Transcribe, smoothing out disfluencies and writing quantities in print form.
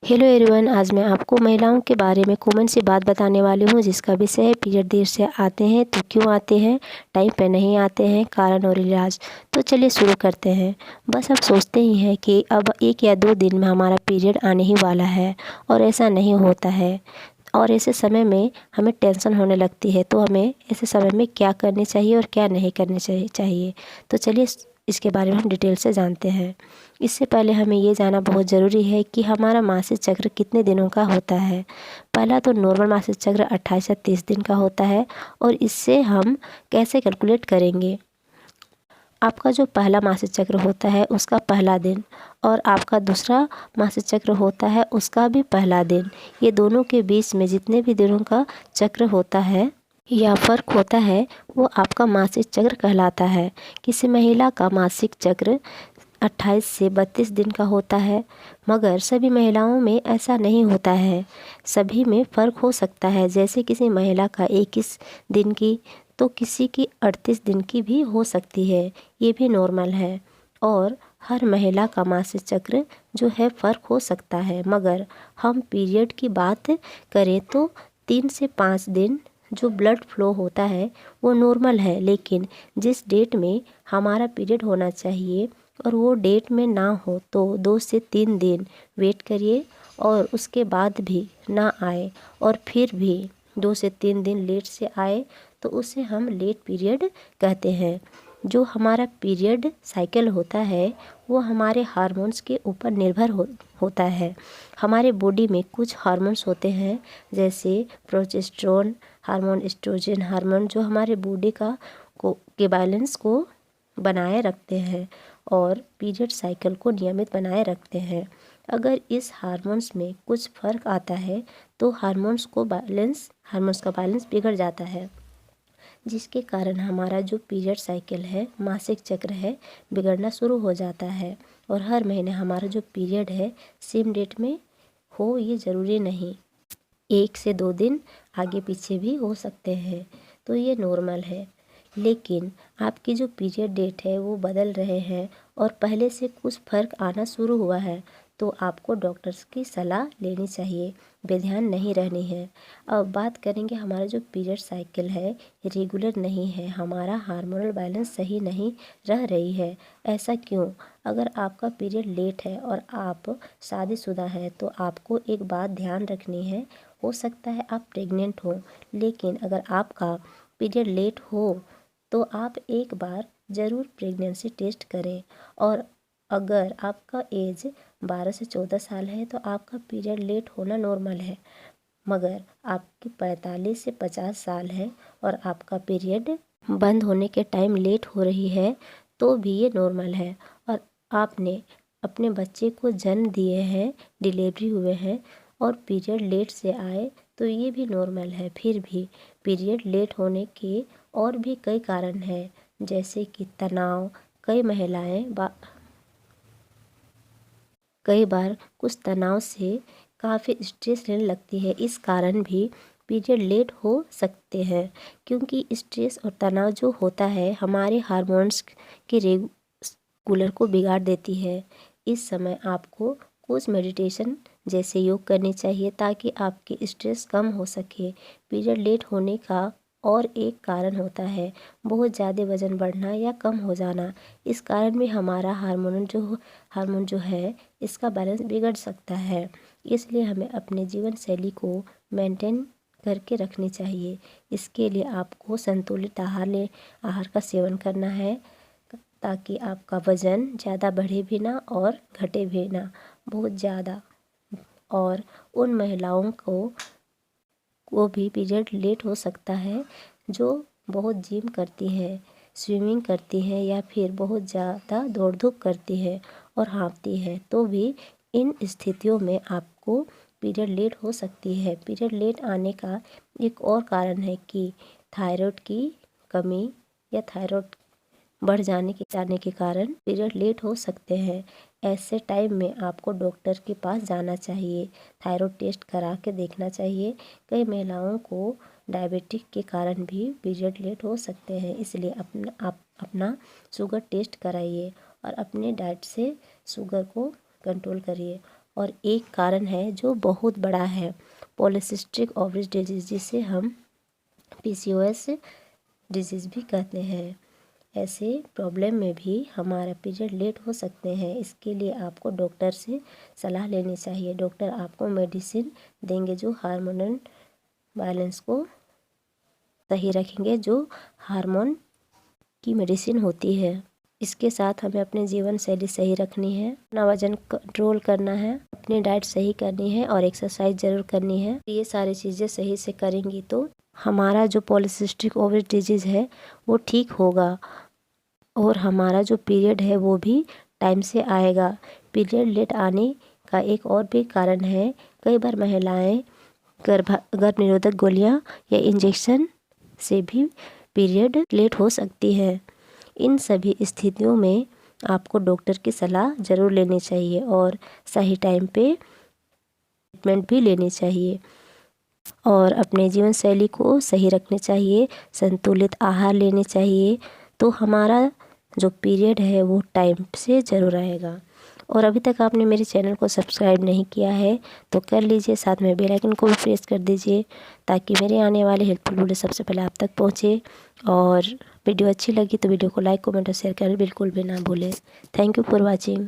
Hello everyone, आज मैं आपको महिलाओं के बारे में कॉमन सी बात बताने वाली हूँ जिसका विषय है पीरियड देर से आते हैं तो क्यों आते हैं, टाइम पे नहीं आते हैं, कारण और इलाज। तो चलिए शुरू करते हैं। बस आप सोचते ही हैं कि अब 1 या 2 दिन में हमारा पीरियड आने ही वाला है और ऐसा नहीं होता है। और ऐसे समय में हमें टेंशन होने लगती है, तो हमें ऐसे समय में क्या करनी चाहिए और क्या नहीं करनी चाहिए। तो चलिए इसके बारे में हम डिटेल से जानते हैं। इससे पहले हमें ये जानना बहुत ज़रूरी है कि हमारा मासिक चक्र कितने दिनों का होता है। पहला तो नॉर्मल मासिक चक्र 28 या 30 दिन का होता है और इससे हम कैसे कैलकुलेट करेंगे। आपका जो पहला मासिक चक्र होता है उसका पहला दिन और आपका दूसरा मासिक चक्र होता है उसका भी पहला दिन, ये दोनों के बीच में जितने भी दिनों का चक्र होता है या फ़र्क होता है वो आपका मासिक चक्र कहलाता है। किसी महिला का मासिक चक्र 28 से 32 दिन का होता है, मगर सभी महिलाओं में ऐसा नहीं होता है। सभी में फ़र्क हो सकता है। जैसे किसी महिला का 21 दिन की तो किसी की 38 दिन की भी हो सकती है, ये भी नॉर्मल है। और हर महिला का मासिक चक्र जो है फ़र्क हो सकता है, मगर हम पीरियड की बात करें तो 3 से 5 दिन जो ब्लड फ्लो होता है वो नॉर्मल है। लेकिन जिस डेट में हमारा पीरियड होना चाहिए और वो डेट में ना हो तो 2 से 3 दिन वेट करिए, और उसके बाद भी ना आए और फिर भी 2 से 3 दिन लेट से आए तो उसे हम लेट पीरियड कहते हैं। जो हमारा पीरियड साइकिल होता है वो हमारे हार्मोन्स के ऊपर निर्भर होता है। हमारे बॉडी में कुछ हार्मोन्स होते हैं जैसे प्रोजेस्टेरोन हार्मोन, एस्ट्रोजन हार्मोन, जो हमारे बॉडी के बैलेंस को बनाए रखते हैं और पीरियड साइकिल को नियमित बनाए रखते हैं। अगर इस हार्मोन्स में कुछ फ़र्क आता है तो हार्मोन्स का बैलेंस बिगड़ जाता है, जिसके कारण हमारा जो पीरियड साइकिल है, मासिक चक्र है, बिगड़ना शुरू हो जाता है। और हर महीने हमारा जो पीरियड है सेम डेट में हो ये ज़रूरी नहीं, 1 से 2 दिन आगे पीछे भी हो सकते हैं, तो ये नॉर्मल है। लेकिन आपकी जो पीरियड डेट है वो बदल रहे हैं और पहले से कुछ फ़र्क आना शुरू हुआ है तो आपको डॉक्टर्स की सलाह लेनी चाहिए, बेध्यान नहीं रहनी है। अब बात करेंगे, हमारा जो पीरियड साइकिल है रेगुलर नहीं है, हमारा हार्मोनल बैलेंस सही नहीं रह रही है। ऐसा क्यों? अगर आपका पीरियड लेट है और आप शादीशुदा हैं तो आपको एक बात ध्यान रखनी है। हो सकता है आप प्रेग्नेंट हो, लेकिन अगर आपका पीरियड लेट हो तो आप एक बार ज़रूर प्रेगनेंसी टेस्ट करें। और अगर आपका एज 12 से 14 साल है तो आपका पीरियड लेट होना नॉर्मल है, मगर आपकी 45 से 50 साल है और आपका पीरियड बंद होने के टाइम लेट हो रही है तो भी ये नॉर्मल है। और आपने अपने बच्चे को जन्म दिए हैं, डिलीवरी हुए हैं और पीरियड लेट से आए तो ये भी नॉर्मल है। फिर भी पीरियड लेट होने के और भी कई कारण हैं, जैसे कि तनाव। कई बार कुछ तनाव से काफ़ी स्ट्रेस लेने लगती है, इस कारण भी पीरियड लेट हो सकते हैं। क्योंकि स्ट्रेस और तनाव जो होता है हमारे हार्मोन्स के रेगुलर को बिगाड़ देती है। इस समय आपको कुछ मेडिटेशन जैसे योग करनी चाहिए ताकि आपकी स्ट्रेस कम हो सके। पीरियड लेट होने का और एक कारण होता है बहुत ज़्यादा वज़न बढ़ना या कम हो जाना। इस कारण भी हमारा हार्मोन जो है इसका बैलेंस बिगड़ सकता है। इसलिए हमें अपने जीवन शैली को मेंटेन करके रखनी चाहिए। इसके लिए आपको संतुलित आहार का सेवन करना है ताकि आपका वज़न ज़्यादा बढ़े भी ना और घटे भी ना बहुत ज़्यादा। और उन महिलाओं को भी पीरियड लेट हो सकता है जो बहुत जिम करती हैं, स्विमिंग करती हैं या फिर बहुत ज़्यादा दौड़ धूप करती है और हाँफती है, तो भी इन स्थितियों में आपको पीरियड लेट हो सकती है। पीरियड लेट आने का एक और कारण है कि थायराइड की कमी या थायराइड बढ़ जाने के कारण पीरियड लेट हो सकते हैं। ऐसे टाइम में आपको डॉक्टर के पास जाना चाहिए, थायराइड टेस्ट करा के देखना चाहिए। कई महिलाओं को डायबिटिक के कारण भी पीरियड लेट हो सकते हैं, इसलिए आप अपना शुगर टेस्ट कराइए और अपने डाइट से शुगर को कंट्रोल करिए। और एक कारण है जो बहुत बड़ा है, पॉलीसिस्टिक ओवरी डिजीज़, जिसे हम PCOS डिजीज़ भी कहते हैं। ऐसे प्रॉब्लम में भी हमारा पीरियड लेट हो सकते हैं। इसके लिए आपको डॉक्टर से सलाह लेनी चाहिए। डॉक्टर आपको मेडिसिन देंगे जो हार्मोनल बैलेंस को सही रखेंगे, जो हार्मोन की मेडिसिन होती है। इसके साथ हमें अपनी जीवन शैली सही रखनी है, अपना वजन कंट्रोल करना है, अपनी डाइट सही करनी है और एक्सरसाइज ज़रूर करनी है। ये सारी चीज़ें सही से करेंगी तो हमारा जो पॉलीसिस्टिक ओवरी डिजीज़ है वो ठीक होगा और हमारा जो पीरियड है वो भी टाइम से आएगा। पीरियड लेट आने का एक और भी कारण है, कई बार महिलाएं गर्भ निरोधक गोलियां या इंजेक्शन से भी पीरियड लेट हो सकती है। इन सभी स्थितियों में आपको डॉक्टर की सलाह ज़रूर लेनी चाहिए और सही टाइम पे ट्रीटमेंट भी लेनी चाहिए और अपने जीवन शैली को सही रखनी चाहिए, संतुलित आहार लेने चाहिए, तो हमारा जो पीरियड है वो टाइम से ज़रूर आएगा। और अभी तक आपने मेरे चैनल को सब्सक्राइब नहीं किया है तो कर लीजिए, साथ में बेल आइकन को भी प्रेस कर दीजिए ताकि मेरे आने वाले हेल्पफुल वीडियो सबसे पहले आप तक पहुँचे। और वीडियो अच्छी लगी तो वीडियो को लाइक, कमेंट और शेयर करना बिल्कुल भी ना भूलें। Thank you for watching.